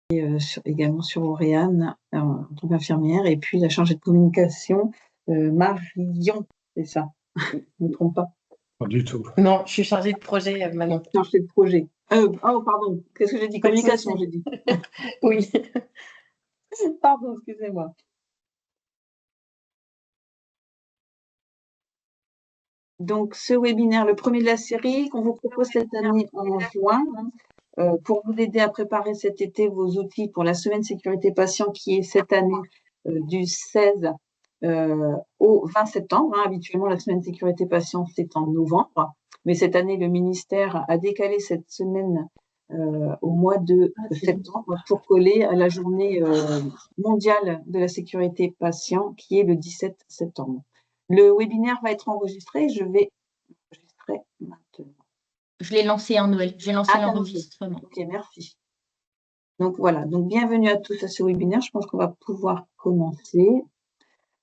également sur Auréane, en tant qu'infirmière, et puis la chargée de communication, Marion, c'est ça? Je ne me trompe pas? Pas du tout. Non, je suis chargée de projet, Manon. Chargée de projet. Oh, pardon, qu'est-ce que j'ai dit? Pas de Communication, souci. j'ai dit. Oui. Pardon, excusez-moi. Donc, ce webinaire, le premier de la série, qu'on vous propose cette année en juin, pour vous aider à préparer cet été vos outils pour la semaine sécurité patient qui est cette année du 16 au 20 septembre. Habituellement, la semaine sécurité patient, c'est en novembre. Mais cette année, le ministère a décalé cette semaine au mois de septembre pour coller à la journée mondiale de la sécurité patient qui est le 17 septembre. Le webinaire va être enregistré. Je vais enregistrer maintenant. Je l'ai lancé en Noël. J'ai lancé l'enregistrement. Ok, merci. Donc voilà, donc bienvenue à tous à ce webinaire. Je pense qu'on va pouvoir commencer.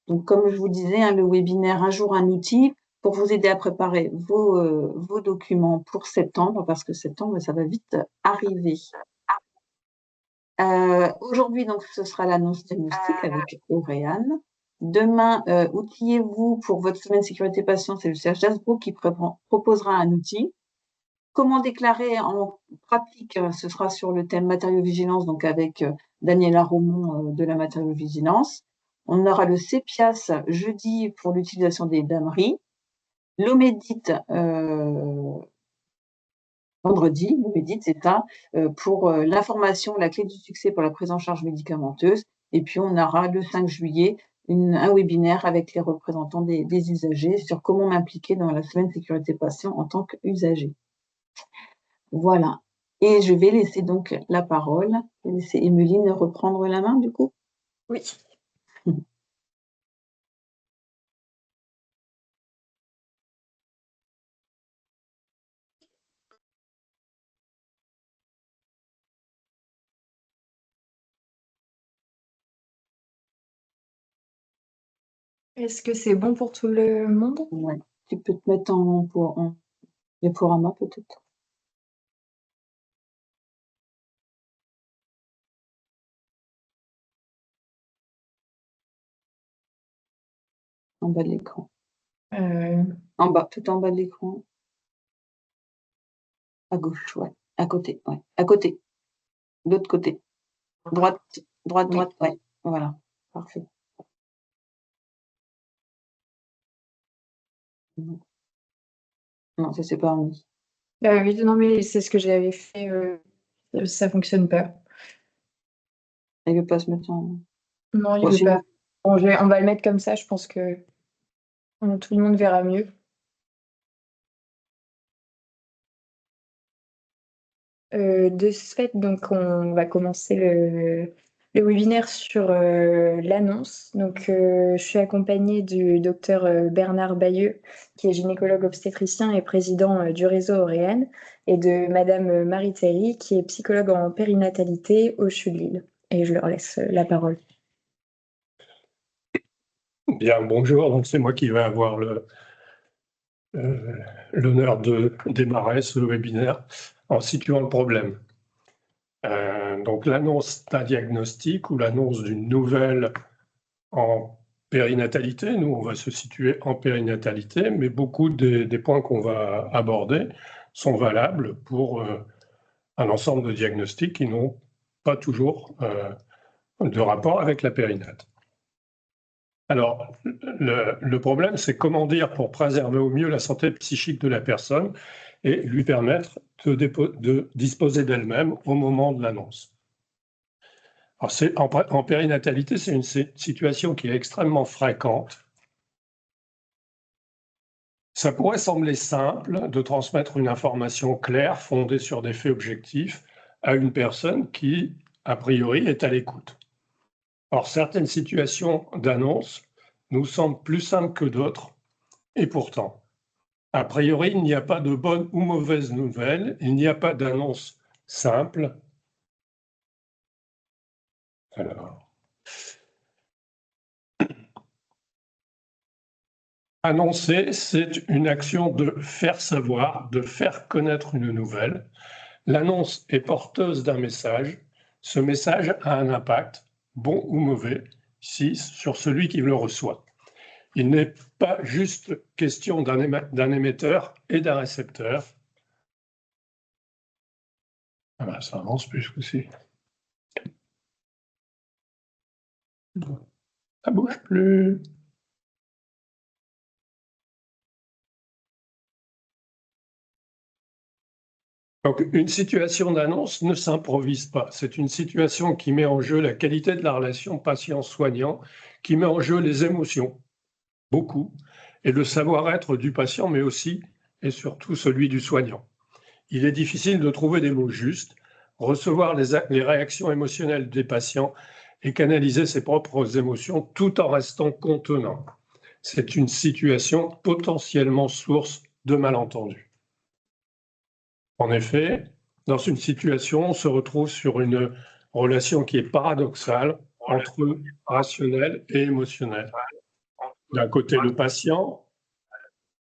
Donc comme je vous disais, le webinaire Un jour un outil pour vous aider à préparer vos documents pour septembre, parce que septembre, ça va vite arriver. Aujourd'hui, donc, ce sera l'annonce diagnostique avec Auréane. Demain, outillez-vous pour votre semaine sécurité patient, c'est le Serge Dasbro qui proposera un outil. Comment déclarer en pratique, ce sera sur le thème matériaux-vigilance, donc avec Daniela Romont de la matériaux-vigilance. On aura le CEPIAS jeudi pour l'utilisation des dameries. L'Omédit vendredi, l'Omédit, c'est ça, pour l'information, la clé du succès pour la prise en charge médicamenteuse. Et puis, on aura le 5 juillet un webinaire avec les représentants des usagers sur comment m'impliquer dans la semaine sécurité patient en tant qu'usager. Voilà. Et je vais laisser donc la parole. Je vais laisser Emeline reprendre la main, du coup. Oui. Est-ce que c'est bon pour tout le monde? Ouais. Tu peux te mettre en diaporama, peut-être. En bas de l'écran. En bas, tout en bas de l'écran. À gauche, ouais. À côté, ouais. À côté. L'autre côté. Droite, ouais. Voilà. Parfait. Non, ça c'est pas remis. Oui, non, mais c'est ce que j'avais fait. Ça fonctionne pas. Il veut pas se mettre en... Non, il veut pas. Bon, on va le mettre comme ça, je pense que tout le monde verra mieux. De ce fait, donc, on va commencer le webinaire sur l'annonce. Donc, je suis accompagnée du docteur Bernard Bayeux, qui est gynécologue obstétricien et président du réseau Auréane, et de madame Marie Théry, qui est psychologue en périnatalité au CHU de Lille. Et je leur laisse la parole. Bien, bonjour. Donc, c'est moi qui vais avoir l'honneur de démarrer ce webinaire en situant le problème. Donc, l'annonce d'un diagnostic ou l'annonce d'une nouvelle en périnatalité, nous, on va se situer en périnatalité, mais beaucoup des points qu'on va aborder sont valables pour un ensemble de diagnostics qui n'ont pas toujours de rapport avec la périnate. Alors, le problème, c'est comment dire pour préserver au mieux la santé psychique de la personne et lui permettre de disposer d'elle-même au moment de l'annonce. En périnatalité, c'est une situation qui est extrêmement fréquente. Ça pourrait sembler simple de transmettre une information claire, fondée sur des faits objectifs, à une personne qui, a priori, est à l'écoute. Or, certaines situations d'annonce nous semblent plus simples que d'autres, et pourtant, a priori, il n'y a pas de bonne ou mauvaise nouvelle, il n'y a pas d'annonce simple. Alors, annoncer, c'est une action de faire savoir, de faire connaître une nouvelle. L'annonce est porteuse d'un message, Ce message a un impact, bon ou mauvais, ici, sur celui qui le reçoit. Il n'est pas juste question d'un émetteur et d'un récepteur. Ah ben, ça avance plus que si. Ça bouge plus. Donc, une situation d'annonce ne s'improvise pas. C'est une situation qui met en jeu la qualité de la relation patient-soignant, qui met en jeu les émotions, beaucoup, et le savoir-être du patient, mais aussi et surtout celui du soignant. Il est difficile de trouver des mots justes, recevoir les réactions émotionnelles des patients et canaliser ses propres émotions tout en restant contenant. C'est une situation potentiellement source de malentendus. En effet, dans une situation, on se retrouve sur une relation qui est paradoxale entre rationnel et émotionnel. D'un côté, le patient,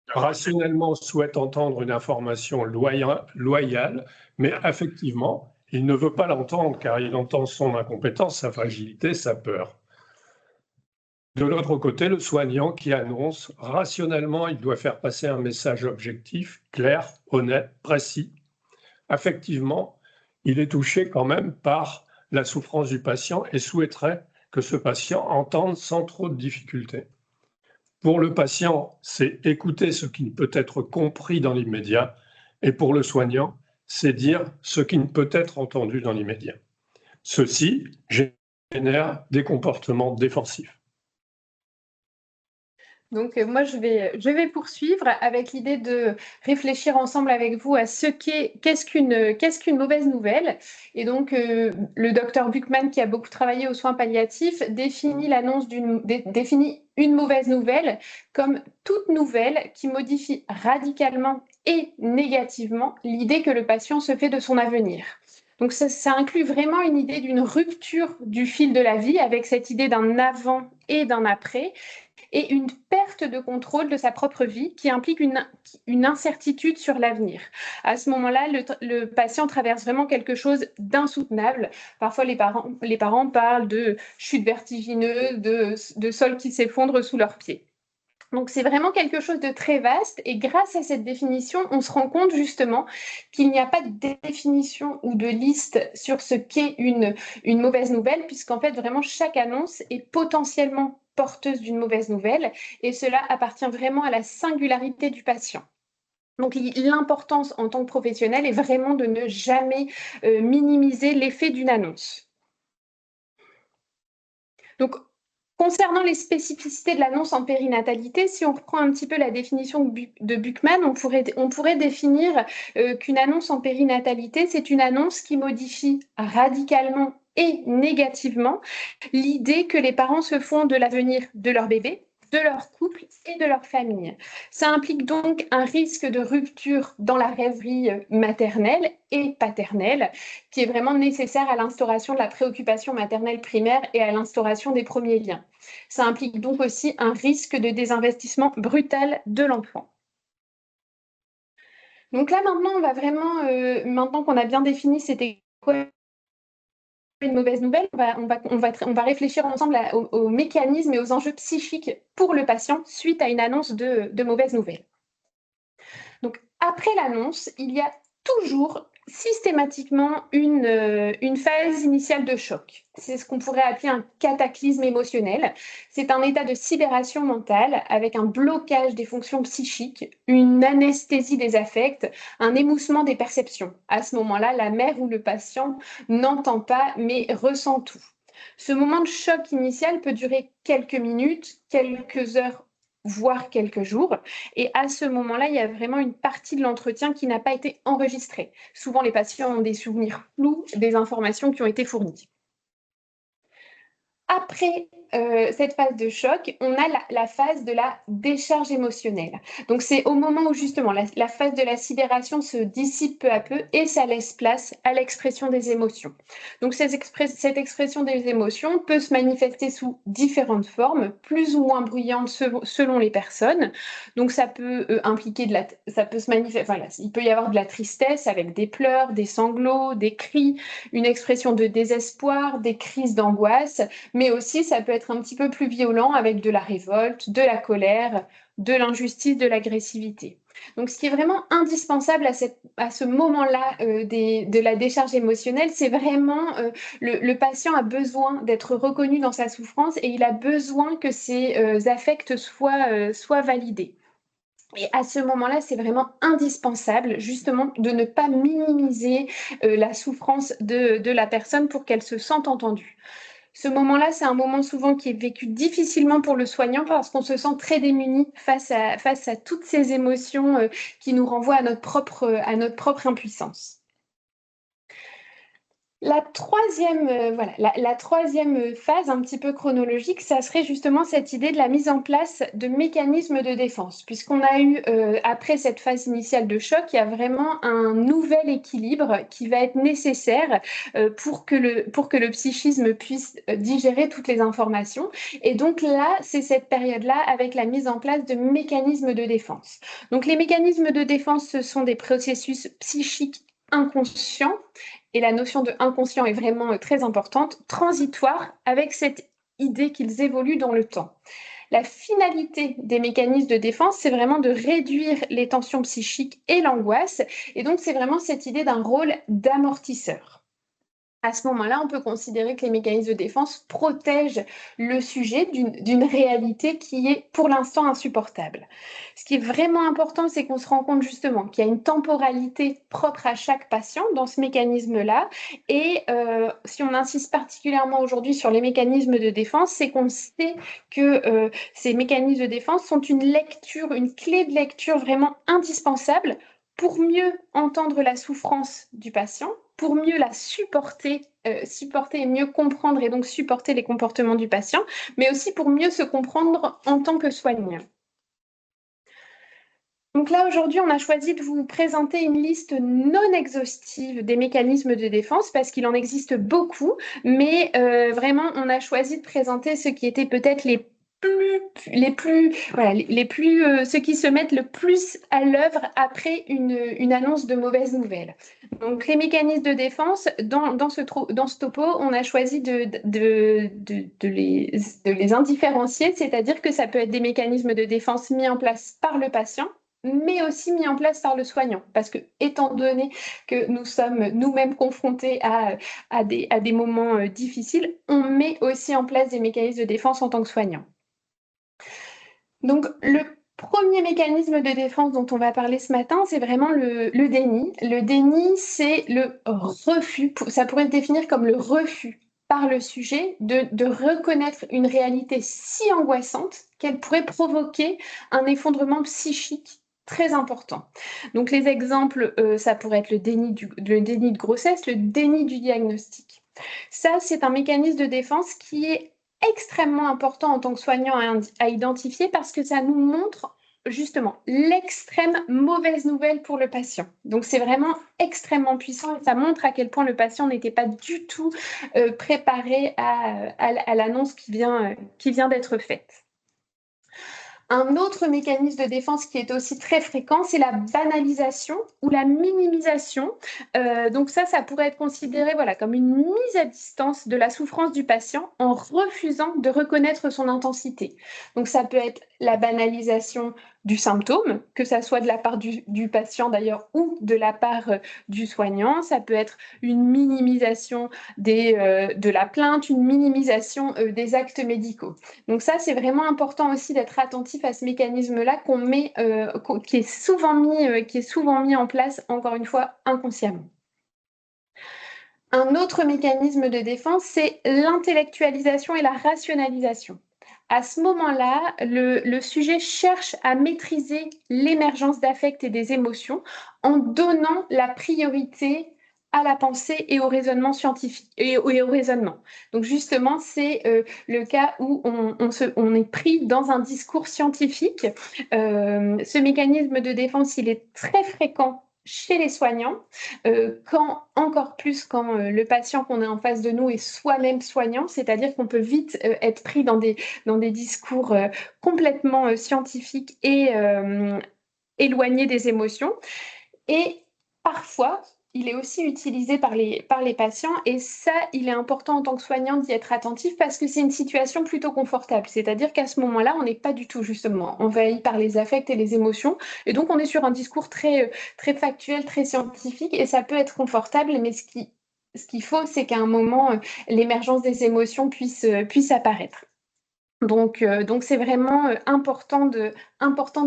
rationnellement, souhaite entendre une information loyale, mais affectivement, il ne veut pas l'entendre car il entend son incompétence, sa fragilité, sa peur. De l'autre côté, le soignant qui annonce rationnellement, il doit faire passer un message objectif, clair, honnête, précis. Affectivement, il est touché quand même par la souffrance du patient et souhaiterait que ce patient entende sans trop de difficultés. Pour le patient, c'est écouter ce qui ne peut être compris dans l'immédiat, et pour le soignant, c'est dire ce qui ne peut être entendu dans l'immédiat. Ceci génère des comportements défensifs. Donc, moi, je vais poursuivre avec l'idée de réfléchir ensemble avec vous à qu'est-ce qu'une mauvaise nouvelle. Et donc, le docteur Buchmann, qui a beaucoup travaillé aux soins palliatifs, définit une mauvaise nouvelle comme toute nouvelle qui modifie radicalement et négativement l'idée que le patient se fait de son avenir. Donc, ça inclut vraiment une idée d'une rupture du fil de la vie avec cette idée d'un avant et d'un après, et une perte de contrôle de sa propre vie qui implique une incertitude sur l'avenir. À ce moment-là, le patient traverse vraiment quelque chose d'insoutenable. Parfois, les parents parlent de chute vertigineuse, de sol qui s'effondre sous leurs pieds. Donc, c'est vraiment quelque chose de très vaste et grâce à cette définition, on se rend compte justement qu'il n'y a pas de définition ou de liste sur ce qu'est une mauvaise nouvelle, puisqu'en fait, vraiment, chaque annonce est potentiellement porteuse d'une mauvaise nouvelle et cela appartient vraiment à la singularité du patient. Donc, l'importance en tant que professionnel est vraiment de ne jamais minimiser l'effet d'une annonce. Donc, concernant les spécificités de l'annonce en périnatalité, si on reprend un petit peu la définition de Buchmann, on pourrait définir qu'une annonce en périnatalité, c'est une annonce qui modifie radicalement et négativement l'idée que les parents se font de l'avenir de leur bébé, de leur couple et de leur famille. Ça implique donc un risque de rupture dans la rêverie maternelle et paternelle qui est vraiment nécessaire à l'instauration de la préoccupation maternelle primaire et à l'instauration des premiers liens. Ça implique donc aussi un risque de désinvestissement brutal de l'enfant. Donc là, maintenant, on va vraiment, maintenant qu'on a bien défini c'était quoi une mauvaise nouvelle, on va réfléchir ensemble aux mécanismes et aux enjeux psychiques pour le patient suite à une annonce de mauvaise nouvelle. Donc, après l'annonce, il y a toujours systématiquement une phase initiale de choc. C'est ce qu'on pourrait appeler un cataclysme émotionnel. C'est un état de sidération mentale avec un blocage des fonctions psychiques, une anesthésie des affects, un émoussement des perceptions. À ce moment-là, la mère ou le patient n'entend pas mais ressent tout. Ce moment de choc initial peut durer quelques minutes, quelques heures, voire quelques jours. Et à ce moment-là, il y a vraiment une partie de l'entretien qui n'a pas été enregistrée. Souvent, les patients ont des souvenirs flous des informations qui ont été fournies. Après cette phase de choc, on a la phase de la décharge émotionnelle. Donc c'est au moment où justement la phase de la sidération se dissipe peu à peu et ça laisse place à l'expression des émotions. Donc cette expression des émotions peut se manifester sous différentes formes, plus ou moins bruyantes selon les personnes. Donc ça peut impliquer ça peut se manifester, voilà, il peut y avoir de la tristesse avec des pleurs, des sanglots, des cris, une expression de désespoir, des crises d'angoisse, mais aussi ça peut être un petit peu plus violent avec de la révolte, de la colère, de l'injustice, de l'agressivité. Donc, ce qui est vraiment indispensable à ce moment-là de la décharge émotionnelle, c'est vraiment le patient a besoin d'être reconnu dans sa souffrance et il a besoin que ses affects soient validés. Et à ce moment-là, c'est vraiment indispensable justement de ne pas minimiser la souffrance de la personne pour qu'elle se sente entendue. Ce moment-là, c'est un moment souvent qui est vécu difficilement pour le soignant parce qu'on se sent très démuni face à toutes ces émotions qui nous renvoient à notre propre impuissance. La troisième phase un petit peu chronologique, ça serait justement cette idée de la mise en place de mécanismes de défense. Puisqu'on a eu, après cette phase initiale de choc, il y a vraiment un nouvel équilibre qui va être nécessaire pour que le psychisme puisse digérer toutes les informations. Et donc là, c'est cette période-là avec la mise en place de mécanismes de défense. Donc les mécanismes de défense, ce sont des processus psychiques inconscients. Et la notion de inconscient est vraiment très importante, transitoire, avec cette idée qu'ils évoluent dans le temps. La finalité des mécanismes de défense, c'est vraiment de réduire les tensions psychiques et l'angoisse. Et donc, c'est vraiment cette idée d'un rôle d'amortisseur. À ce moment-là, on peut considérer que les mécanismes de défense protègent le sujet d'une réalité qui est pour l'instant insupportable. Ce qui est vraiment important, c'est qu'on se rend compte justement qu'il y a une temporalité propre à chaque patient dans ce mécanisme-là. Et si on insiste particulièrement aujourd'hui sur les mécanismes de défense, c'est qu'on sait que ces mécanismes de défense sont une clé de lecture vraiment indispensable pour mieux entendre la souffrance du patient, pour mieux la supporter et mieux comprendre et donc supporter les comportements du patient, mais aussi pour mieux se comprendre en tant que soignant. Donc là, aujourd'hui, on a choisi de vous présenter une liste non exhaustive des mécanismes de défense parce qu'il en existe beaucoup, mais vraiment, on a choisi de présenter ceux qui étaient peut-être ceux qui se mettent le plus à l'œuvre après une annonce de mauvaise nouvelle. Donc, les mécanismes de défense, dans ce topo, on a choisi de les indifférencier, c'est-à-dire que ça peut être des mécanismes de défense mis en place par le patient, mais aussi mis en place par le soignant. Parce que, étant donné que nous sommes nous-mêmes confrontés à des moments difficiles, on met aussi en place des mécanismes de défense en tant que soignant. Donc, le premier mécanisme de défense dont on va parler ce matin, c'est vraiment le déni. Le déni, c'est le refus, ça pourrait se définir comme le refus par le sujet de reconnaître une réalité si angoissante qu'elle pourrait provoquer un effondrement psychique très important. Donc les exemples, ça pourrait être le déni de grossesse, le déni du diagnostic. Ça, c'est un mécanisme de défense qui est extrêmement important en tant que soignant à identifier parce que ça nous montre justement l'extrême mauvaise nouvelle pour le patient. Donc c'est vraiment extrêmement puissant et ça montre à quel point le patient n'était pas du tout préparé à l'annonce qui vient d'être faite. Un autre mécanisme de défense qui est aussi très fréquent, c'est la banalisation ou la minimisation. Donc ça pourrait être considéré comme une mise à distance de la souffrance du patient en refusant de reconnaître son intensité. Donc ça peut être la banalisation du symptôme, que ça soit de la part du patient d'ailleurs ou de la part du soignant. Ça peut être une minimisation de la plainte, une minimisation des actes médicaux. Donc ça, c'est vraiment important aussi d'être attentif à ce mécanisme-là qui est souvent mis en place, encore une fois, inconsciemment. Un autre mécanisme de défense, c'est l'intellectualisation et la rationalisation. À ce moment-là, le sujet cherche à maîtriser l'émergence d'affects et des émotions en donnant la priorité à la pensée et au raisonnement scientifique et au raisonnement. Donc justement, c'est le cas où on est pris dans un discours scientifique. Ce mécanisme de défense, il est très fréquent chez les soignants, encore plus quand le patient qu'on a en face de nous est soi-même soignant, c'est-à-dire qu'on peut vite être pris dans des discours complètement scientifiques et éloignés des émotions. Et parfois, il est aussi utilisé par les patients et ça, il est important en tant que soignant d'y être attentif parce que c'est une situation plutôt confortable. C'est-à-dire qu'à ce moment-là, on n'est pas du tout justement envahi par les affects et les émotions et donc on est sur un discours très, très factuel, très scientifique et ça peut être confortable, mais ce qu'il faut, c'est qu'à un moment, l'émergence des émotions puisse apparaître. Donc c'est vraiment important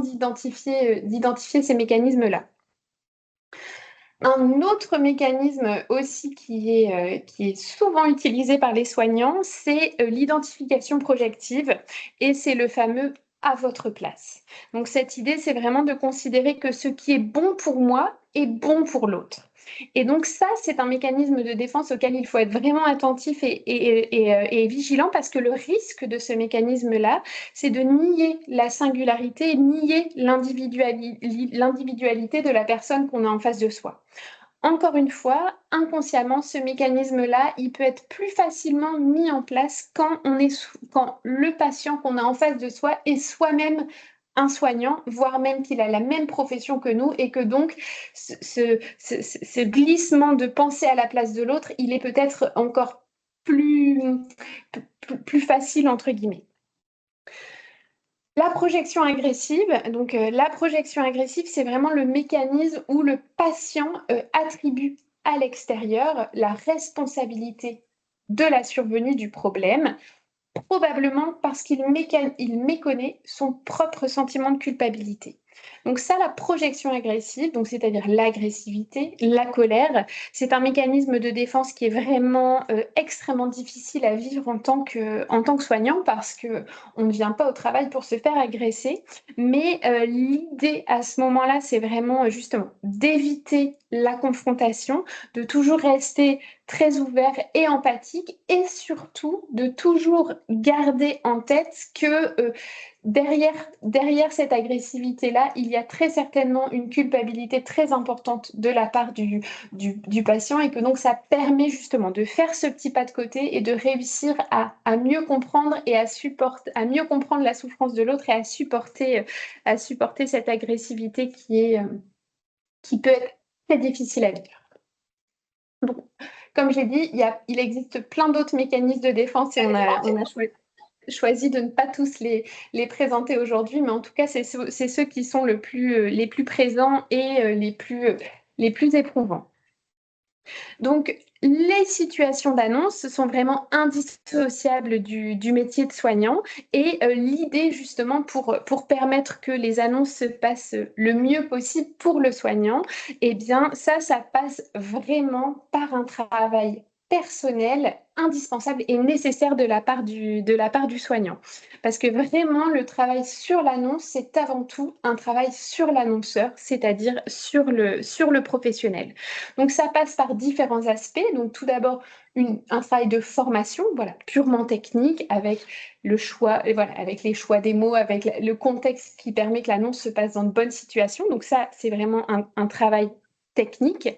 d'identifier ces mécanismes-là. Un autre mécanisme aussi qui est souvent utilisé par les soignants, c'est l'identification projective et c'est le fameux à votre place. Donc cette idée, c'est vraiment de considérer que ce qui est bon pour moi est bon pour l'autre. Et donc ça, c'est un mécanisme de défense auquel il faut être vraiment attentif et vigilant parce que le risque de ce mécanisme-là, c'est de nier la singularité, nier l'individualité de la personne qu'on a en face de soi. Encore une fois, inconsciemment, ce mécanisme-là, il peut être plus facilement mis en place quand le patient qu'on a en face de soi est soi-même un soignant, voire même qu'il a la même profession que nous et que donc ce glissement de penser à la place de l'autre, il est peut-être encore plus facile, entre guillemets. La projection agressive, donc la projection agressive, c'est vraiment le mécanisme où le patient attribue à l'extérieur la responsabilité de la survenue du problème, probablement parce qu'il méconnaît son propre sentiment de culpabilité. Donc ça, la projection agressive, donc c'est-à-dire l'agressivité, la colère, c'est un mécanisme de défense qui est vraiment extrêmement difficile à vivre en tant que soignant parce qu'on ne vient pas au travail pour se faire agresser. Mais l'idée à ce moment-là, c'est vraiment justement d'éviter la confrontation, de toujours rester très ouvert et empathique et surtout de toujours garder en tête que derrière cette agressivité-là, il y a très certainement une culpabilité très importante de la part du patient et que donc ça permet justement de faire ce petit pas de côté et de réussir à mieux comprendre et à mieux comprendre la souffrance de l'autre et à supporter cette agressivité qui peut être très difficile à vivre. Donc, comme j'ai dit, il existe plein d'autres mécanismes de défense et on a choisi de ne pas tous les présenter aujourd'hui, mais en tout cas, c'est ceux qui sont les plus présents et les plus éprouvants. Donc, les situations d'annonce sont vraiment indissociables du métier de soignant et l'idée justement pour permettre que les annonces se passent le mieux possible pour le soignant, eh bien ça passe vraiment par un travail personnel indispensable et nécessaire de la part du soignant. Parce que vraiment, le travail sur l'annonce, c'est avant tout un travail sur l'annonceur, c'est-à-dire sur le professionnel. Donc, ça passe par différents aspects. Donc, tout d'abord, un travail de formation, voilà, purement technique, avec le choix, avec les choix des mots, avec le contexte qui permet que l'annonce se passe dans de bonnes situations. Donc, ça, c'est vraiment un travail technique.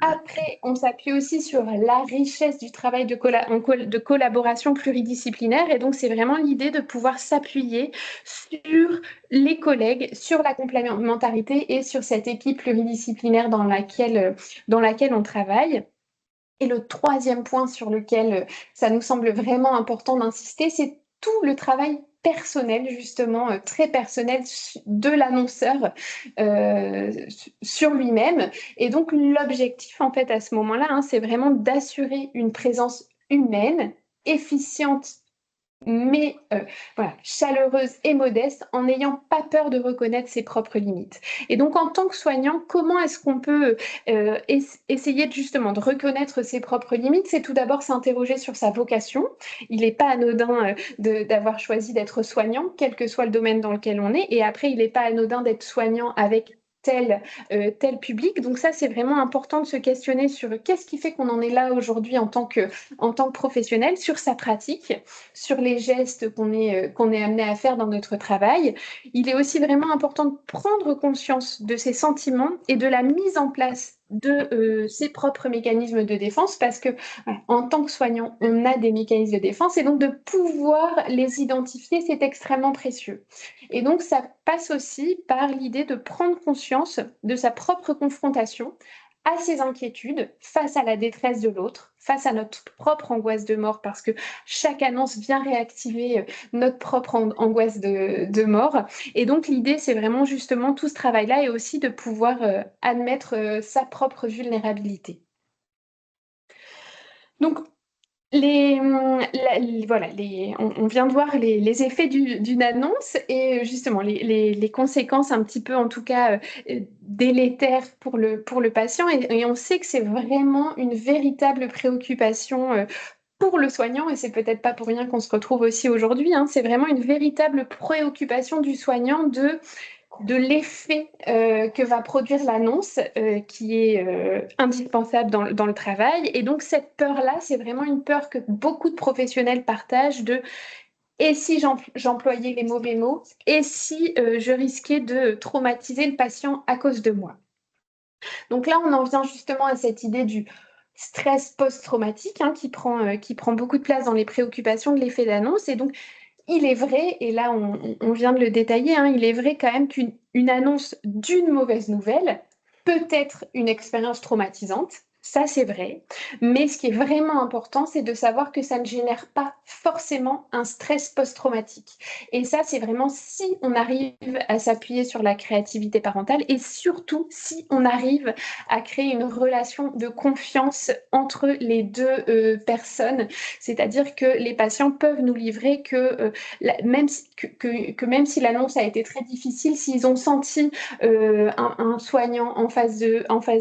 Après, on s'appuie aussi sur la richesse du travail de collaboration pluridisciplinaire. Et donc, c'est vraiment l'idée de pouvoir s'appuyer sur les collègues, sur la complémentarité et sur cette équipe pluridisciplinaire dans laquelle on travaille. Et le troisième point sur lequel ça nous semble vraiment important d'insister, c'est tout le travail personnel, justement, très personnel de l'annonceur sur lui-même. Et donc, l'objectif, en fait, à ce moment-là, c'est vraiment d'assurer une présence humaine, efficiente, mais chaleureuse et modeste, en n'ayant pas peur de reconnaître ses propres limites. Et donc, en tant que soignant, comment est-ce qu'on peut essayer justement de reconnaître ses propres limites? C'est tout d'abord s'interroger sur sa vocation. Il n'est pas anodin d'avoir choisi d'être soignant, quel que soit le domaine dans lequel on est. Et après, il n'est pas anodin d'être soignant avec tel public. Donc ça, c'est vraiment important de se questionner sur qu'est-ce qui fait qu'on en est là aujourd'hui en tant que professionnel, sur sa pratique, sur les gestes qu'on est amené à faire dans notre travail. Il est aussi vraiment important de prendre conscience de ses sentiments et de la mise en place de ses propres mécanismes de défense, parce que en tant que soignant, on a des mécanismes de défense, et donc de pouvoir les identifier, c'est extrêmement précieux. Et donc ça passe aussi par l'idée de prendre conscience de sa propre confrontation à ses inquiétudes face à la détresse de l'autre, face à notre propre angoisse de mort, parce que chaque annonce vient réactiver notre propre angoisse de mort. Et donc l'idée, c'est vraiment justement tout ce travail-là, et aussi de pouvoir admettre sa propre vulnérabilité. Donc, voilà, on vient de voir les effets d'une annonce, et justement les conséquences un petit peu, en tout cas, délétères pour le patient. Et on sait que c'est vraiment une véritable préoccupation pour le soignant, et c'est peut-être pas pour rien qu'on se retrouve aussi aujourd'hui, hein. C'est vraiment une véritable préoccupation du soignant de l'effet que va produire l'annonce, qui est indispensable dans le travail. Et donc cette peur-là, c'est vraiment une peur que beaucoup de professionnels partagent, de et si j'employais les mauvais mots, et si je risquais de traumatiser le patient à cause de moi. Donc là, on en vient justement à cette idée du stress post-traumatique, hein, qui prend beaucoup de place dans les préoccupations de l'effet d'annonce. Et donc, il est vrai, et là on vient de le détailler, hein, il est vrai quand même qu'une annonce d'une mauvaise nouvelle peut être une expérience traumatisante, ça c'est vrai, mais ce qui est vraiment important, c'est de savoir que ça ne génère pas forcément un stress post-traumatique. Et ça, c'est vraiment si on arrive à s'appuyer sur la créativité parentale, et surtout si on arrive à créer une relation de confiance entre les deux personnes. C'est-à-dire que les patients peuvent nous livrer que même si l'annonce a été très difficile, s'ils ont senti un soignant en face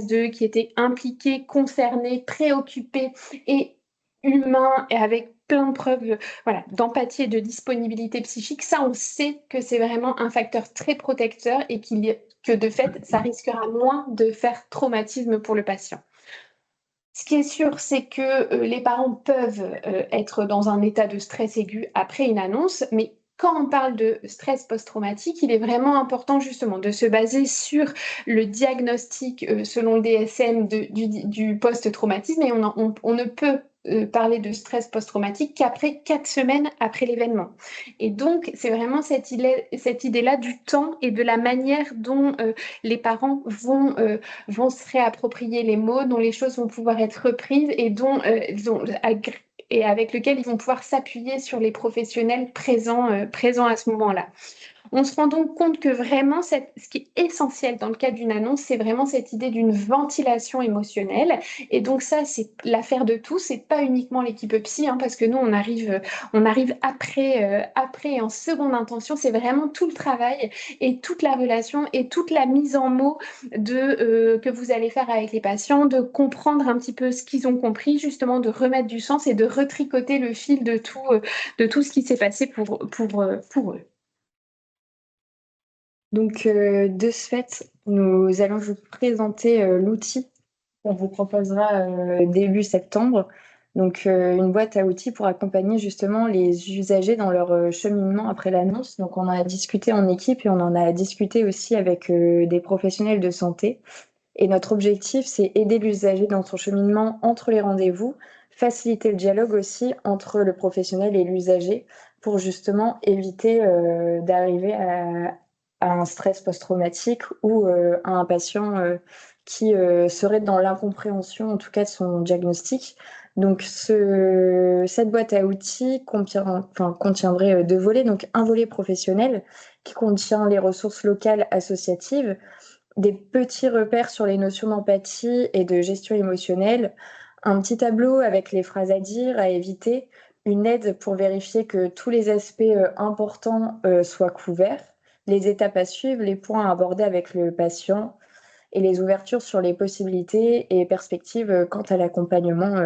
d'eux qui était impliqué, concerné, préoccupé et humain, et avec plein de preuves, voilà, d'empathie et de disponibilité psychique, ça on sait que c'est vraiment un facteur très protecteur, et que de fait, ça risquera moins de faire traumatisme pour le patient. Ce qui est sûr, c'est que les parents peuvent être dans un état de stress aigu après une annonce, mais quand on parle de stress post-traumatique, il est vraiment important justement de se baser sur le diagnostic selon le DSM du post-traumatisme, et on ne peut parler de stress post-traumatique qu'après 4 semaines après l'événement. Et donc, c'est vraiment cette idée-là du temps et de la manière dont les parents vont se réapproprier les mots, dont les choses vont pouvoir être reprises, et avec lequel ils vont pouvoir s'appuyer sur les professionnels présents à ce moment-là. On se rend donc compte que vraiment, ce qui est essentiel dans le cadre d'une annonce, c'est vraiment cette idée d'une ventilation émotionnelle. Et donc ça, c'est l'affaire de tous, c'est pas uniquement l'équipe psy, hein, parce que nous, on arrive après en seconde intention. C'est vraiment tout le travail et toute la relation et toute la mise en mots que vous allez faire avec les patients, de comprendre un petit peu ce qu'ils ont compris, justement, de remettre du sens et de retricoter le fil de tout ce qui s'est passé pour eux. Donc, de ce fait, nous allons vous présenter l'outil qu'on vous proposera début septembre. Donc, une boîte à outils pour accompagner justement les usagers dans leur cheminement après l'annonce. Donc, on en a discuté en équipe, et on en a discuté aussi avec des professionnels de santé. Et notre objectif, c'est aider l'usager dans son cheminement entre les rendez-vous, faciliter le dialogue aussi entre le professionnel et l'usager, pour justement éviter d'arriver à un stress post-traumatique, ou à un patient qui serait dans l'incompréhension, en tout cas, de son diagnostic. Donc, cette boîte à outils contiendrait 2 volets. Donc, un volet professionnel qui contient les ressources locales associatives, des petits repères sur les notions d'empathie et de gestion émotionnelle, un petit tableau avec les phrases à dire, à éviter, une aide pour vérifier que tous les aspects importants soient couverts, les étapes à suivre, les points à aborder avec le patient, et les ouvertures sur les possibilités et perspectives quant à l'accompagnement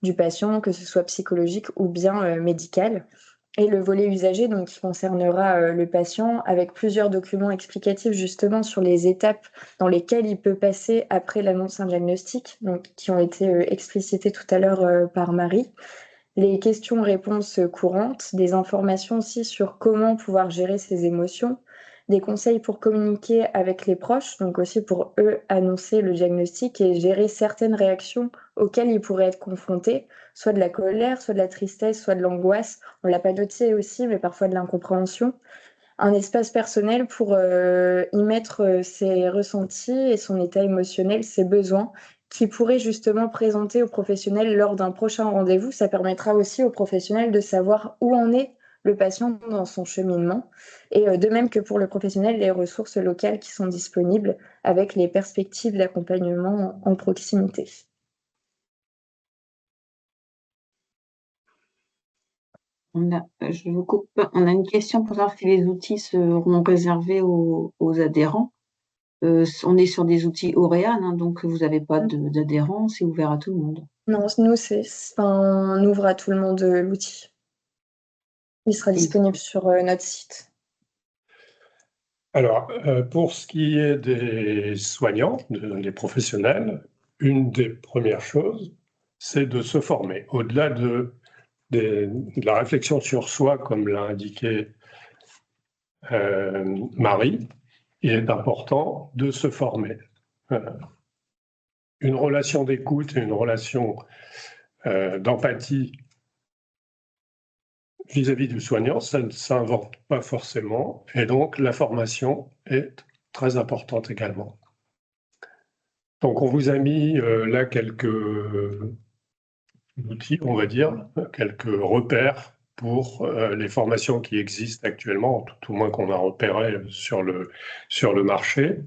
du patient, que ce soit psychologique ou bien médical. et le volet usager, donc qui concernera le patient, avec plusieurs documents explicatifs justement sur les étapes dans lesquelles il peut passer après l'annonce d'un diagnostic, donc qui ont été explicités tout à l'heure par Marie. Les questions-réponses courantes, des informations aussi sur comment pouvoir gérer ses émotions, des conseils pour communiquer avec les proches, donc aussi pour eux annoncer le diagnostic et gérer certaines réactions auxquelles ils pourraient être confrontés, soit de la colère, soit de la tristesse, soit de l'angoisse. On l'a pas noté aussi, mais parfois de l'incompréhension. Un espace personnel pour y mettre ses ressentis et son état émotionnel, ses besoins, qui pourrait justement présenter aux professionnels lors d'un prochain rendez-vous. Ça permettra aussi aux professionnels de savoir où en est le patient dans son cheminement. Et de même que pour le professionnel, les ressources locales qui sont disponibles avec les perspectives d'accompagnement en proximité. Je vous coupe, on a une question pour savoir si les outils seront réservés aux adhérents. On est sur des outils Auréane, hein, donc vous n'avez pas d'adhérents, c'est ouvert à tout le monde. Non, nous, on ouvre à tout le monde l'outil. Il sera disponible sur notre site. Alors, pour ce qui est des soignants, des professionnels, une des premières choses, c'est de se former. Au-delà de la réflexion sur soi, comme l'a indiqué Marie, il est important de se former. Une relation d'écoute et une relation d'empathie vis-à-vis du soignant, ça ne s'invente pas forcément, et donc la formation est très importante également. Donc on vous a mis là quelques outils, on va dire, quelques repères pour les formations qui existent actuellement, tout au moins qu'on a repéré sur le marché.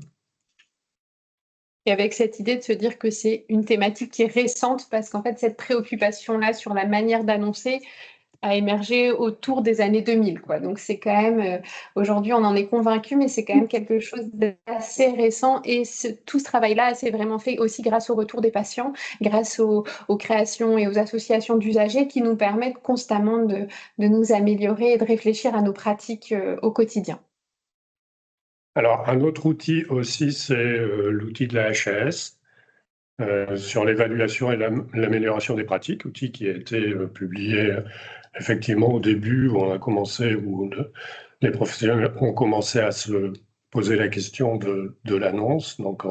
Et avec cette idée de se dire que c'est une thématique qui est récente, parce qu'en fait, cette préoccupation-là sur la manière d'annoncer a émergé autour des années 2000, quoi. Donc c'est quand même, aujourd'hui on en est convaincu, mais c'est quand même quelque chose d'assez récent. Et tout ce travail-là s'est vraiment fait aussi grâce au retour des patients, grâce aux créations et aux associations d'usagers qui nous permettent constamment de nous améliorer et de réfléchir à nos pratiques au quotidien. Alors, un autre outil aussi, c'est l'outil de la HAS sur l'évaluation et l'amélioration des pratiques, outil qui a été publié effectivement au début où on a commencé, où les professionnels ont commencé à se poser la question de l'annonce. Donc,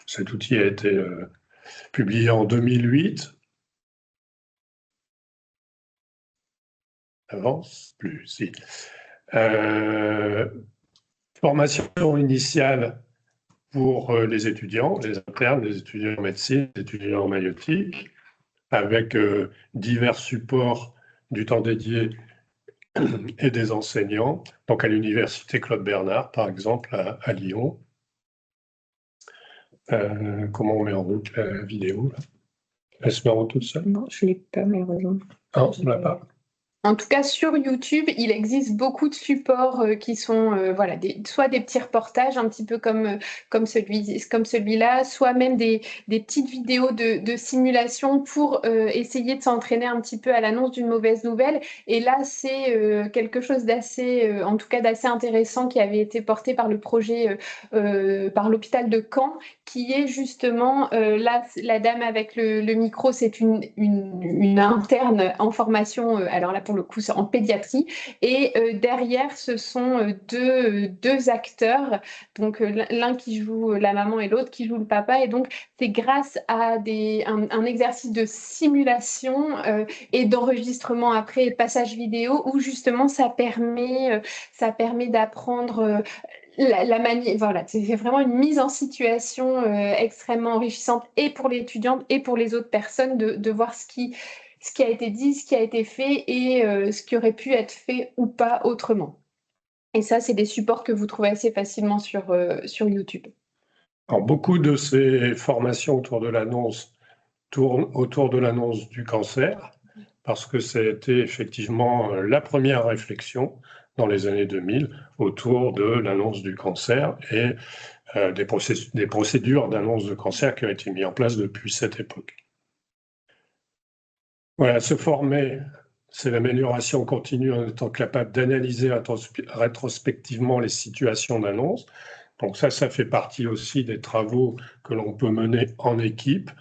cet outil a été publié en 2008. Avance plus, si. Formation initiale pour les étudiants, les internes, les étudiants en médecine, les étudiants en maïeutique, avec divers supports du temps dédié et des enseignants, donc à l'université Claude Bernard, par exemple, à Lyon. Comment on met en route la vidéo là? Elle se met en route toute seule? Non, je ne l'ai pas, malheureusement. Non, on ne l'a pas. En tout cas, sur YouTube, il existe beaucoup de supports qui sont voilà, soit des petits reportages, un petit peu comme celui-là, soit même des petites vidéos de simulation pour essayer de s'entraîner un petit peu à l'annonce d'une mauvaise nouvelle. Et là, c'est quelque chose d'assez, en tout cas d'assez intéressant qui avait été porté par le projet par l'hôpital de Caen, qui est justement, là, la dame avec le micro, c'est une interne en formation, alors là pour le coup c'est en pédiatrie, et derrière ce sont deux acteurs, donc l'un qui joue la maman et l'autre qui joue le papa, et donc c'est grâce à un exercice de simulation et d'enregistrement après et de passage vidéo où justement ça permet d'apprendre voilà, c'est vraiment une mise en situation extrêmement enrichissante et pour l'étudiante et pour les autres personnes de voir ce qui a été dit, ce qui a été fait et ce qui aurait pu être fait ou pas autrement. Et ça, c'est des supports que vous trouvez assez facilement sur YouTube. Alors, beaucoup de ces formations autour de l'annonce tournent autour de l'annonce du cancer, parce que c'était effectivement la première réflexion dans les années 2000 autour de l'annonce du cancer et des procédures d'annonce de cancer qui ont été mises en place depuis cette époque. Voilà, se former c'est l'amélioration continue en étant capable d'analyser rétrospectivement les situations d'annonce. Donc ça fait partie aussi des travaux que l'on peut mener en équipe,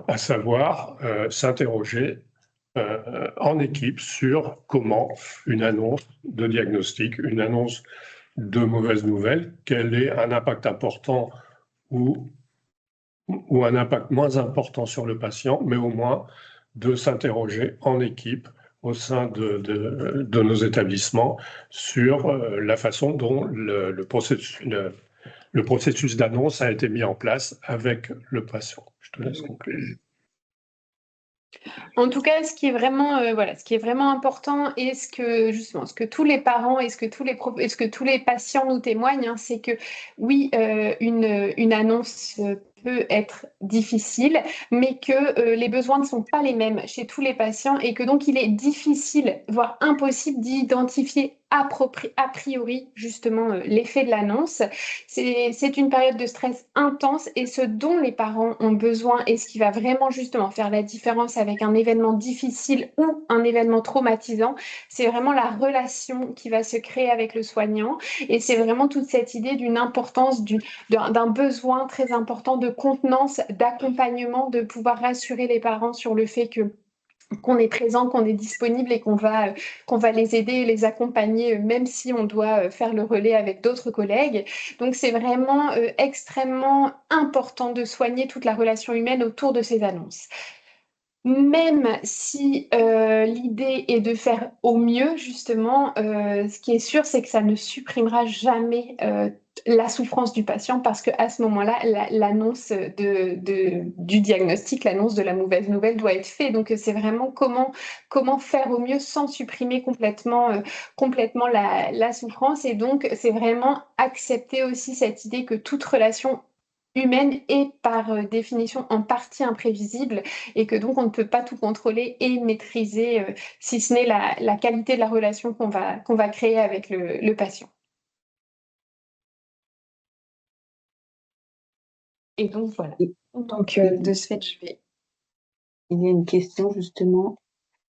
à savoir s'interroger en équipe sur comment une annonce de diagnostic, une annonce de mauvaises nouvelles, quel est un impact important ou un impact moins important sur le patient, mais au moins de s'interroger en équipe au sein de nos établissements sur la façon dont le processus d'annonce a été mis en place avec le patient. Je te laisse conclure. En tout cas, ce qui est vraiment, ce qui est vraiment important et ce que tous les parents et ce que tous les patients nous témoignent, hein, c'est que oui, une annonce peut être difficile, mais que les besoins ne sont pas les mêmes chez tous les patients et que donc il est difficile, voire impossible d'identifier a priori justement l'effet de l'annonce. C'est une période de stress intense et ce dont les parents ont besoin et ce qui va vraiment justement faire la différence avec un événement difficile ou un événement traumatisant, c'est vraiment la relation qui va se créer avec le soignant et c'est vraiment toute cette idée d'une importance, d'un besoin très important de contenance, d'accompagnement, de pouvoir rassurer les parents sur le fait qu'on est présent, qu'on est disponible et qu'on va les aider et les accompagner, même si on doit faire le relais avec d'autres collègues. Donc c'est vraiment extrêmement important de soigner toute la relation humaine autour de ces annonces. Même si l'idée est de faire au mieux, justement, ce qui est sûr, c'est que ça ne supprimera jamais la souffrance du patient parce qu'à ce moment-là, l'annonce du diagnostic, l'annonce de la mauvaise nouvelle doit être faite. Donc, c'est vraiment comment faire au mieux sans supprimer complètement la souffrance. Et donc, c'est vraiment accepter aussi cette idée que toute relation humaine est par définition en partie imprévisible et que donc on ne peut pas tout contrôler et maîtriser, si ce n'est la qualité de la relation qu'on va créer avec le patient. Et donc voilà. Donc de ce fait, je vais... Il y a une question justement.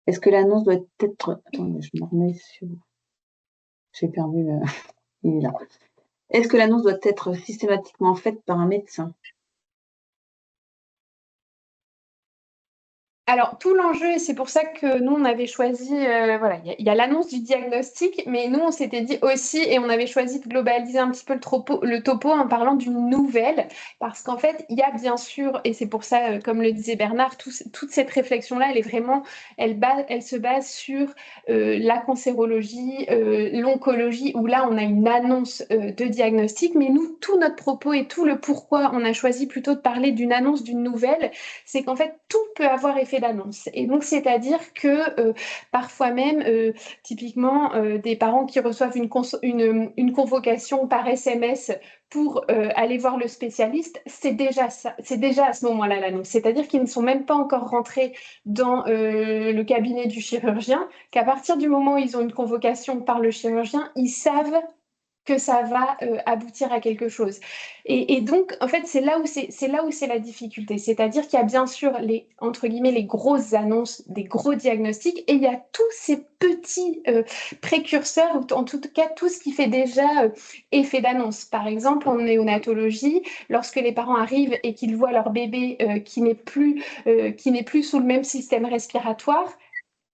Est-ce que l'annonce doit être... Attendez, je me remets sur... J'ai perdu... Il est là. Est-ce que l'annonce doit être systématiquement faite par un médecin? Alors, tout l'enjeu, et c'est pour ça que nous, on avait choisi, il y a l'annonce du diagnostic, mais nous, on s'était dit aussi, et on avait choisi de globaliser un petit peu le topo en parlant d'une nouvelle, parce qu'en fait, il y a bien sûr, et c'est pour ça, comme le disait Bernard, toute cette réflexion-là, elle se base sur la cancérologie, l'oncologie, où là, on a une annonce de diagnostic, mais nous, tout notre propos et tout le pourquoi on a choisi plutôt de parler d'une annonce d'une nouvelle, c'est qu'en fait, tout peut avoir effet d'annonce. Et donc, c'est-à-dire que parfois même, typiquement, des parents qui reçoivent une convocation par SMS pour aller voir le spécialiste, c'est déjà ça, c'est déjà à ce moment-là l'annonce. C'est-à-dire qu'ils ne sont même pas encore rentrés dans le cabinet du chirurgien, qu'à partir du moment où ils ont une convocation par le chirurgien, ils savent que ça va aboutir à quelque chose. Et donc, en fait, c'est là où c'est la difficulté. C'est-à-dire qu'il y a bien sûr entre guillemets, les grosses annonces, des gros diagnostics, et il y a tous ces petits précurseurs, ou en tout cas, tout ce qui fait déjà effet d'annonce. Par exemple, en néonatologie, lorsque les parents arrivent et qu'ils voient leur bébé qui n'est plus sous le même système respiratoire,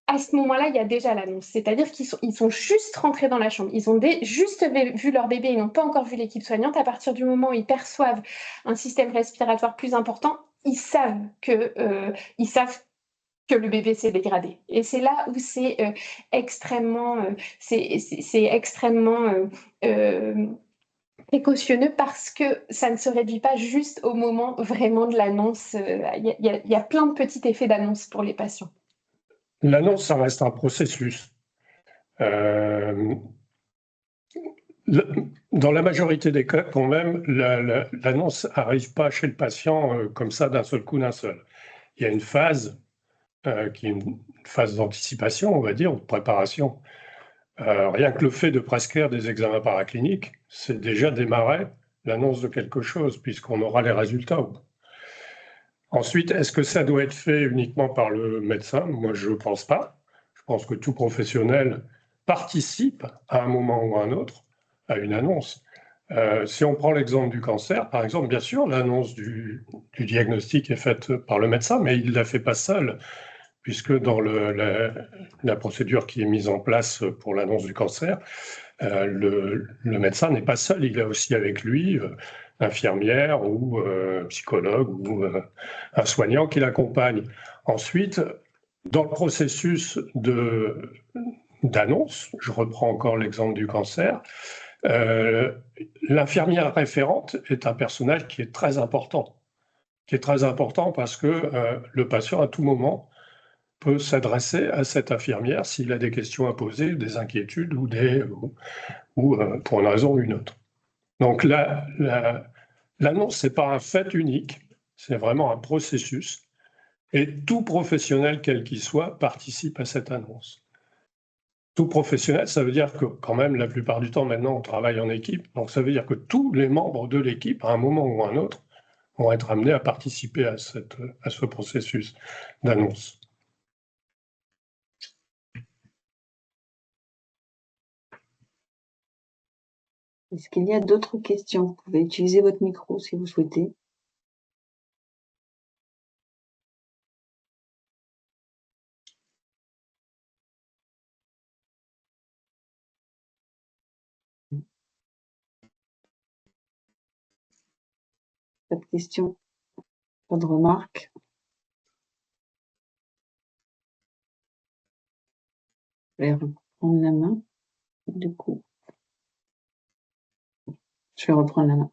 à ce moment-là, il y a déjà l'annonce. C'est-à-dire qu'ils sont juste rentrés dans la chambre. Ils ont juste vu leur bébé, ils n'ont pas encore vu l'équipe soignante. À partir du moment où ils perçoivent un système respiratoire plus important, ils savent que le bébé s'est dégradé. Et c'est là où c'est extrêmement précautionneux parce que ça ne se réduit pas juste au moment vraiment de l'annonce. Il y a plein de petits effets d'annonce pour les patients. L'annonce, ça reste un processus. Dans la majorité des cas, quand même, l'annonce n'arrive pas chez le patient comme ça d'un seul coup, d'un seul. Il y a une phase qui est une phase d'anticipation, on va dire, ou de préparation. Rien que le fait de prescrire des examens paracliniques, c'est déjà démarrer l'annonce de quelque chose, puisqu'on aura les résultats. Ensuite, est-ce que ça doit être fait uniquement par le médecin? Moi, je ne pense pas. Je pense que tout professionnel participe à un moment ou à un autre à une annonce. Si on prend l'exemple du cancer, par exemple, bien sûr, l'annonce du diagnostic est faite par le médecin, mais il ne la fait pas seul, puisque dans la procédure qui est mise en place pour l'annonce du cancer, le médecin n'est pas seul, il a aussi avec lui infirmière ou psychologue ou un soignant qui l'accompagne. Ensuite, dans le processus d'annonce, je reprends encore l'exemple du cancer, l'infirmière référente est un personnage qui est très important parce que le patient, à tout moment, peut s'adresser à cette infirmière s'il a des questions à poser, des inquiétudes ou pour une raison ou une autre. Donc l'annonce, ce n'est pas un fait unique, c'est vraiment un processus. Et tout professionnel, quel qu'il soit, participe à cette annonce. Tout professionnel, ça veut dire que quand même, la plupart du temps, maintenant, on travaille en équipe. Donc ça veut dire que tous les membres de l'équipe, à un moment ou à un autre, vont être amenés à participer à ce processus d'annonce. Est-ce qu'il y a d'autres questions? Vous pouvez utiliser votre micro si vous souhaitez. Pas de questions? Pas de remarques? Je vais reprendre la main, du coup. Je vais reprendre la main.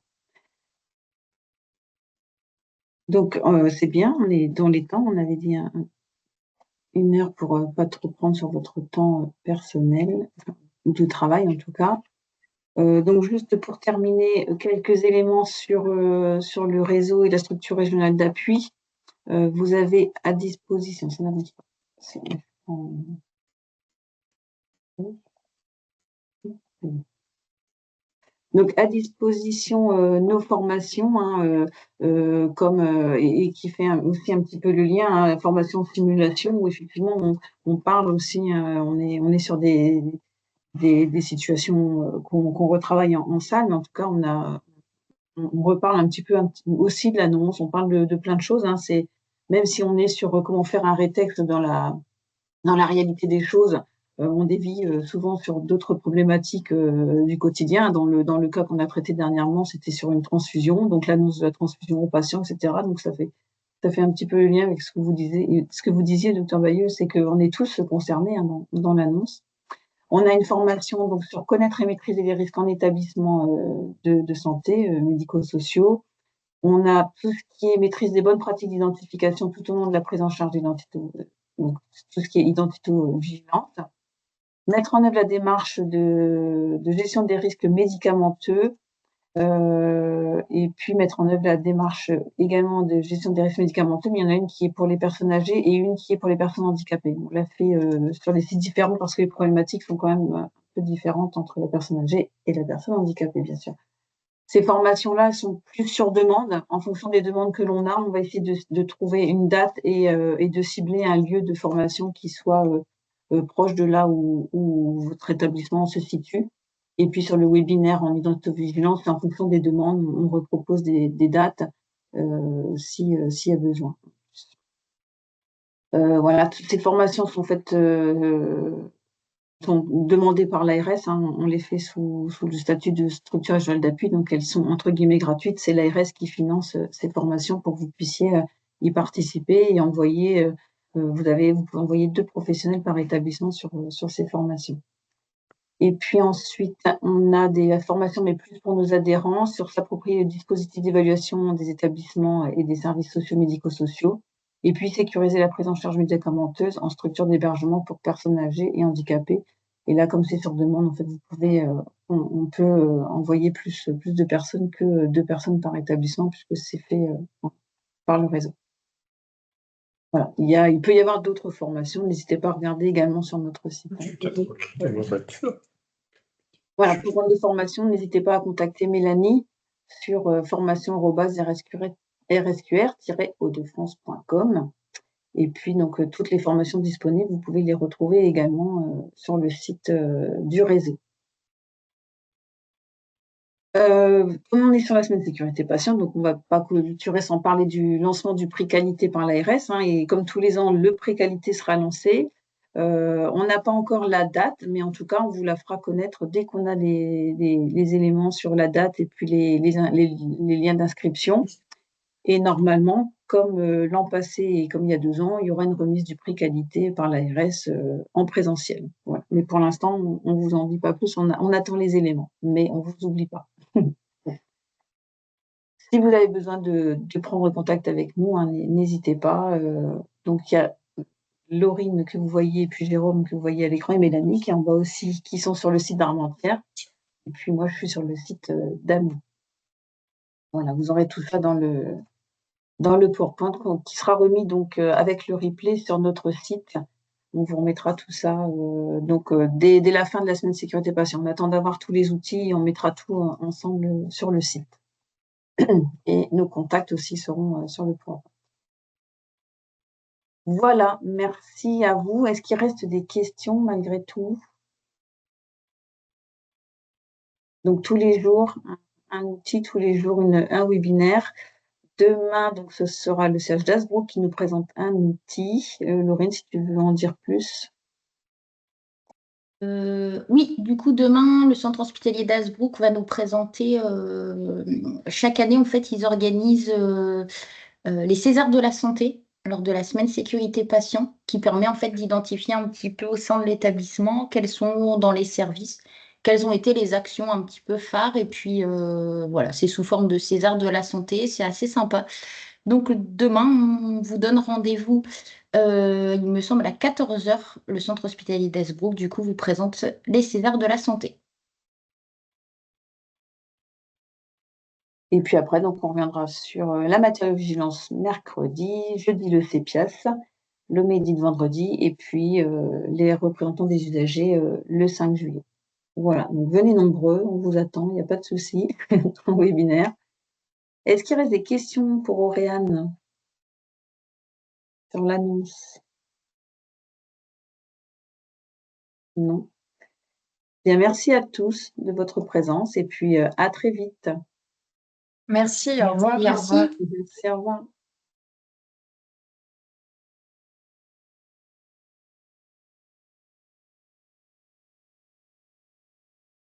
Donc, c'est bien, on est dans les temps. On avait dit 1 heure pour pas trop prendre sur votre temps personnel, ou de travail en tout cas. Donc, juste pour terminer, quelques éléments sur le réseau et la structure régionale d'appui. Vous avez à disposition, ça n'avance pas. Donc, à disposition nos formations, hein, et qui fait aussi un petit peu le lien à la formation simulation, où effectivement on parle aussi, on est sur des situations qu'on retravaille en salle, mais en tout cas on reparle un petit peu aussi de l'annonce, on parle de plein de choses, hein. C'est même si on est sur comment faire un rétexte dans la réalité des choses, on dévie souvent sur d'autres problématiques du quotidien. Dans le cas qu'on a traité dernièrement, c'était sur une transfusion, donc l'annonce de la transfusion aux patients, etc. Donc ça fait un petit peu le lien avec ce que vous disiez, docteur Bayeux, c'est qu'on est tous concernés, hein, dans l'annonce. On a une formation donc sur connaître et maîtriser les risques en établissement de santé, médico-sociaux. On a tout ce qui est maîtrise des bonnes pratiques d'identification tout au long de la prise en charge d'identité, donc tout ce qui est identito-vigilance. Mettre en œuvre la démarche de gestion des risques médicamenteux, et puis mettre en œuvre la démarche également de gestion des risques médicamenteux, mais il y en a une qui est pour les personnes âgées et une qui est pour les personnes handicapées. On l'a fait sur des sites différents parce que les problématiques sont quand même un peu différentes entre la personne âgée et la personne handicapée, bien sûr. Ces formations-là sont plus sur demande. En fonction des demandes que l'on a, on va essayer de trouver une date et de cibler un lieu de formation qui soit proche de là où votre établissement se situe. Et puis sur le webinaire en identito-vigilance, en fonction des demandes, on repropose des dates s'il y a besoin. Voilà, toutes ces formations sont faites sont demandées par l'ARS, hein, on les fait sous le statut de structure régionale d'appui, donc elles sont entre guillemets gratuites. C'est l'ARS qui finance ces formations pour que vous puissiez y participer et envoyer. Vous pouvez envoyer 2 professionnels par établissement sur ces formations. Et puis ensuite, on a des formations, mais plus pour nos adhérents, sur s'approprier le dispositif d'évaluation des établissements et des services sociaux médico-sociaux. Et puis sécuriser la prise en charge médicamenteuse en structure d'hébergement pour personnes âgées et handicapées. Et là, comme c'est sur demande, en fait, vous pouvez, on peut envoyer plus de personnes que 2 personnes par établissement, puisque c'est fait par le réseau. Voilà. Il peut y avoir d'autres formations. N'hésitez pas à regarder également sur notre site. Voilà, pour prendre des formations, n'hésitez pas à contacter Mélanie sur formation@rsqr-haut-de-france.com. Et puis, donc, toutes les formations disponibles, vous pouvez les retrouver également sur le site du réseau. Comme on est sur la semaine sécurité patient, donc on ne va pas clôturer sans parler du lancement du prix qualité par l'ARS. Et comme tous les ans, le prix qualité sera lancé. On n'a pas encore la date, mais en tout cas, on vous la fera connaître dès qu'on a les éléments sur la date et puis les liens d'inscription. Et normalement, comme l'an passé et comme il y a 2 ans, il y aura une remise du prix qualité par l'ARS en présentiel. Voilà. Mais pour l'instant, on ne vous en dit pas plus, on attend les éléments, mais on ne vous oublie pas. Si vous avez besoin de prendre contact avec nous, hein, n'hésitez pas. Donc, il y a Laurine que vous voyez, et puis Jérôme que vous voyez à l'écran, et Mélanie qui est en bas aussi, qui sont sur le site d'Armentières. Et puis moi, je suis sur le site d'Amou. Voilà, vous aurez tout ça dans le PowerPoint qui sera remis donc avec le replay sur notre site. On vous remettra tout ça dès la fin de la semaine sécurité patient. On attend d'avoir tous les outils et on mettra tout ensemble sur le site. Et nos contacts aussi seront sur le PowerPoint. Voilà, merci à vous. Est-ce qu'il reste des questions malgré tout? Donc tous les jours, un outil, tous les jours un webinaire. Demain, donc ce sera le CH d'Hazebrouck qui nous présente un outil. Laurine, si tu veux en dire plus. Oui, du coup, demain, le centre hospitalier d'Hazebrouck va nous présenter. Chaque année, en fait, ils organisent les Césars de la santé lors de la semaine sécurité patient, qui permet en fait d'identifier un petit peu au sein de l'établissement quels sont dans les services, quelles ont été les actions un petit peu phares. Et puis voilà, c'est sous forme de César de la santé, c'est assez sympa. Donc demain, on vous donne rendez-vous, il me semble, à 14h. Le centre hospitalier d'Hazebrouck, du coup, vous présente les Césars de la santé. Et puis après, donc, on reviendra sur la matériovigilance mercredi, jeudi le CEPIAS, le Médit de vendredi, et puis les représentants des usagers le 5 juillet. Voilà, donc venez nombreux, on vous attend, il n'y a pas de souci, en webinaire. Est-ce qu'il reste des questions pour Auréane sur l'annonce? Non. Bien, merci à tous de votre présence et puis à très vite. Merci, au revoir. Merci. Merci, au revoir.